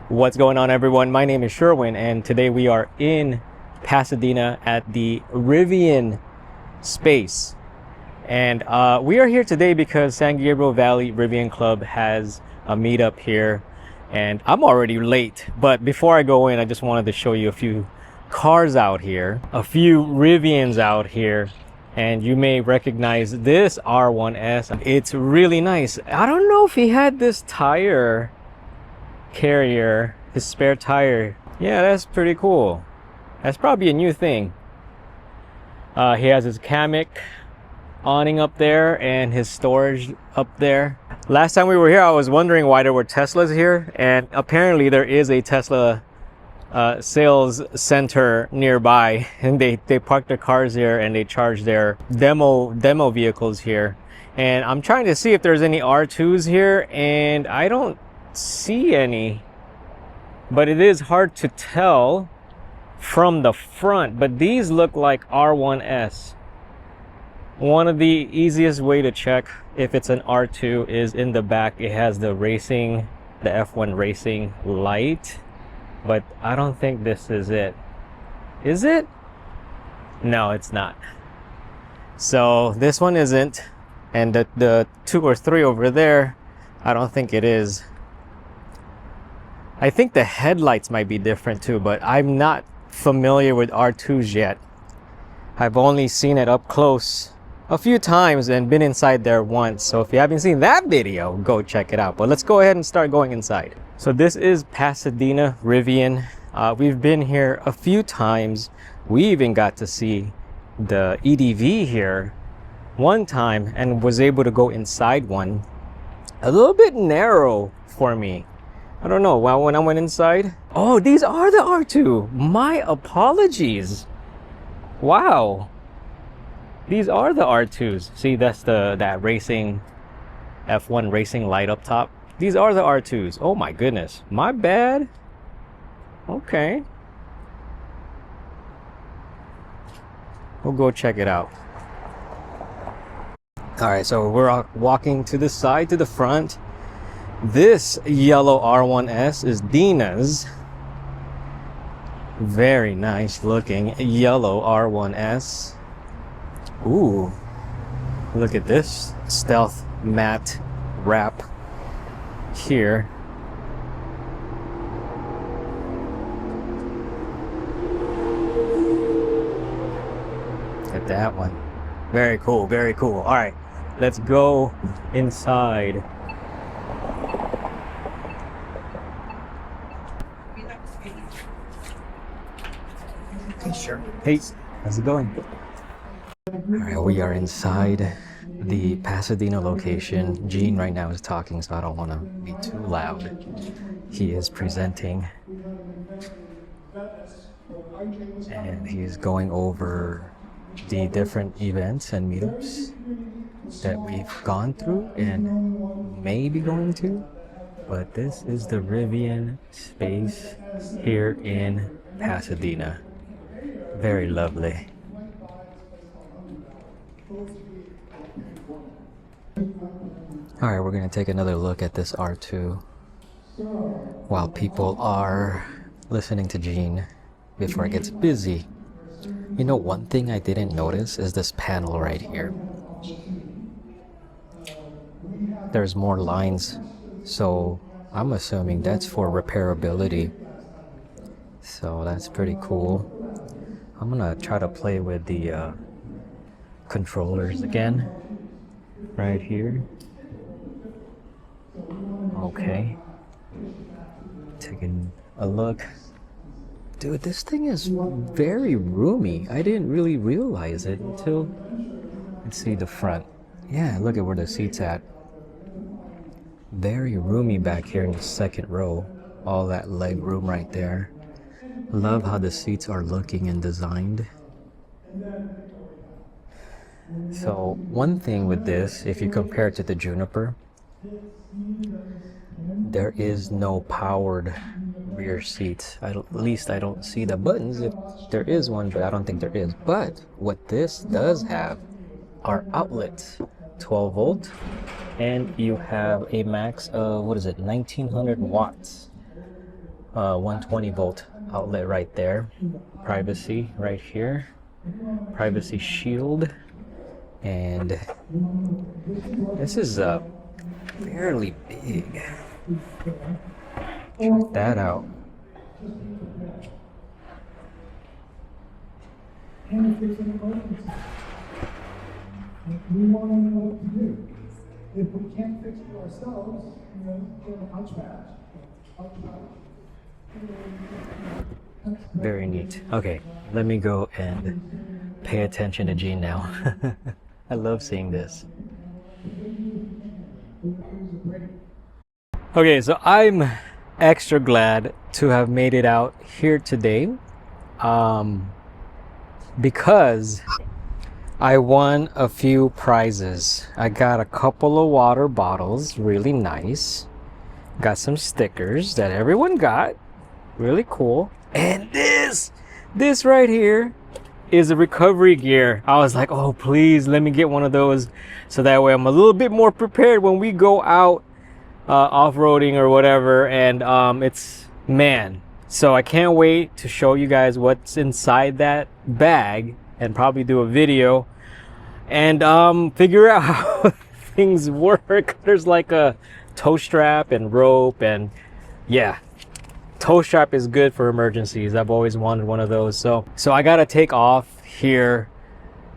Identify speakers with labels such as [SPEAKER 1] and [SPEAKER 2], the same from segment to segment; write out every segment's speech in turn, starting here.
[SPEAKER 1] What's going on, everyone? My name is Sherwin, and today we are in Pasadena at the Rivian space. And we are here today because San Gabriel Valley Rivian Club has a meetup here. And I'm already late, but before I go in, I just wanted to show you a few cars out here, a few Rivians out here. And you may recognize this R1S. It's really nice. I don't know if he had this tire carrier, his spare tire. Yeah, that's pretty cool. That's probably a new thing. He has his Kamek awning up there and his storage up there. Last time we were here, I was wondering why there were Teslas here, and apparently there is a Tesla sales center nearby, and they park their cars here and they charge their demo vehicles here. And I'm trying to see if there's any R2s here, and I don't see any, but it is hard to tell from the front. But these look like R1S. One of the easiest way to check if it's an R2 is in the back. It has the racing, the F1 racing light, but I don't think this is it. Is it? No, it's not. So this one isn't, and the 2 or 3 over there, I don't think it is. I think the headlights might be different too, but I'm not familiar with R2s yet. I've only seen it up close a few times and been inside there once. So if you haven't seen that video, go check it out. But let's go ahead and start going inside. So this is Pasadena Rivian. We've been here a few times. We even got to see the EDV here one time and was able to go inside one. A little bit narrow for me. I don't know, when I went inside. Oh, these are the R2. My apologies. Wow. These are the R2s. See, that's that racing F1 racing light up top. These are the R2s. Oh my goodness. My bad. Okay. We'll go check it out. All right, so we're walking to the side, to the front. This yellow R1S is Dina's. Very nice looking yellow R1S. Ooh, look at this stealth matte wrap here. Look at that one. Very cool, very cool. All right, let's go inside. Sure. Hey, how's it going? All right, we are inside the Pasadena location. Gene right now is talking, so I don't want to be too loud. He is presenting, and he's going over the different events and meetups that we've gone through and may be going to. But this is the Rivian space here in Pasadena. Very lovely. All right, we're going to take another look at this R2 while people are listening to Gene before it gets busy. You know, one thing I didn't notice is this panel right here. There's more lines, so I'm assuming that's for repairability. So that's pretty cool. I'm gonna try to play with the controllers again, right here. Okay, taking a look. Dude, this thing is very roomy. I didn't really realize it until, let's see the front. Yeah, look at where the seat's at. Very roomy back here in the second row. All that leg room right there. Love how the seats are looking and designed. So one thing with this, if you compare it to the Juniper, there is no powered rear seats. At least I don't see the buttons. If there is one, but I don't think there is. But what this does have are outlets, 12 volt, and you have a max of, what is it, 1900 watts. 120 volt outlet right there. Privacy right here. Privacy shield. And this is fairly big. Check that out. We want to know what to do. If we can't fix it ourselves, very neat. Okay, let me go and pay attention to Gene now. I love seeing this. Okay, so I'm extra glad to have made it out here today because I won a few prizes. I got a couple of water bottles, really nice. Got some stickers that everyone got, really cool. And this right here is a recovery gear. I was like, oh, please let me get one of those so that way I'm a little bit more prepared when we go out off-roading or whatever. And so I can't wait to show you guys what's inside that bag and probably do a video and figure out how things work. There's like a tow strap and rope, and yeah, tow strap is good for emergencies. I've always wanted one of those. So I gotta take off here.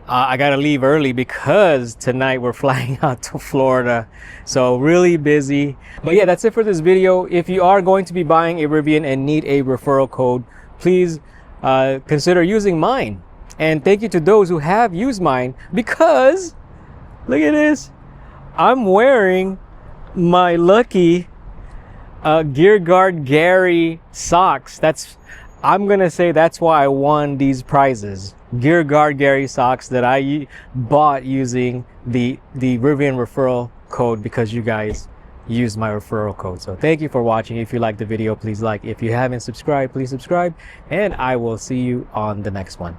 [SPEAKER 1] I gotta leave early because tonight we're flying out to Florida, so really busy. But yeah, that's it for this video. If you are going to be buying a Rivian and need a referral code, please consider using mine. And thank you to those who have used mine, because look at this, I'm wearing my lucky Gear Guard Gary socks. I'm gonna say that's why I won these prizes. Gear Guard Gary socks that I bought using the Rivian referral code, because you guys used my referral code. So thank you for watching. If you liked the video, please like. If you haven't subscribed, please subscribe, and I will see you on the next one.